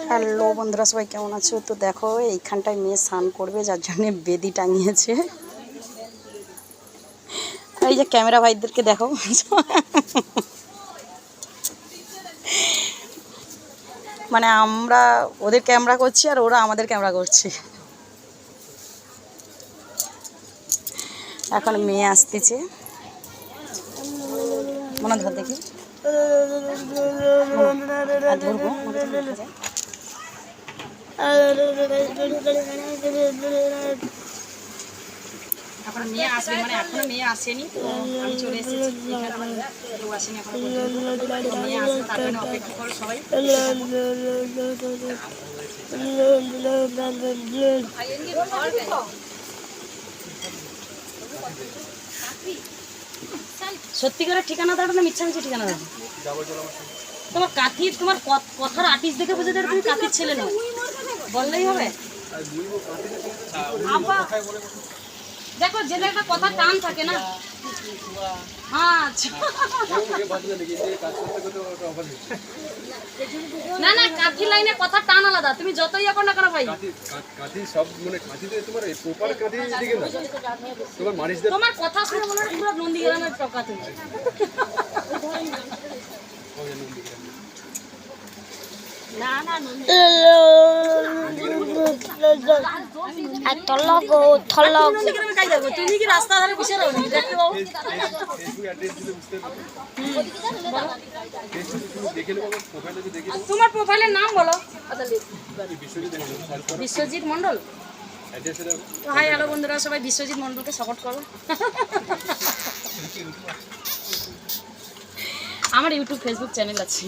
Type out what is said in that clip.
Hello বন্ধুরা, সবাই কেমন আছো? তো দেখো এইখানটায় মেয়ে স্নান করবে, যার জন্য বেদি টাঙিয়েছে। এই যে ক্যামেরা ভাইদেরকে দেখো, মানে আমরা ওদের ক্যামেরা করছি আর ওরা আমাদের ক্যামেরা করছে। এখন মেয়ে আসতেছে, মনে ধর দেখি ধরবো। এখন মেয়ে আসবে, মানে এখনো মেয়ে আসেনি, তো আমি চলে এসেছি। কেউ আসেনি এখনো পর্যন্ত, মেয়ে আসবে তার জন্য অপেক্ষা করো সবাই। সত্যিকারের ঠিকানা দাও না মিচ্ছামিছি ঠিকানা দাও? তোমার কাঠির, তোমার কথার আর্টিস্ট দেখে বুঝে যাবে তুমি কাঠির ছেলে নাও, বললেই হবে। দেখো যে একটা কথা টান থাকে না। না না, কাঠি লাইনে কথা টান আলাদা, তুমি যতই এখন না কেন ভাই। তোমার কথা শুনে মনে হয় পুরো নন্দীগ্রামের টকা তুমি। না না তুমি কি রাস্তা ধারে বসে রও দেখতে পাবো? তোমার প্রোফাইলের নাম বলো। বিশ্বজিৎ মন্ডল। হাই হ্যালো বন্ধুরা, সবাই বিশ্বজিৎ মন্ডলকে সাপোর্ট করো। আমার ইউটিউব ফেসবুক চ্যানেল আছে।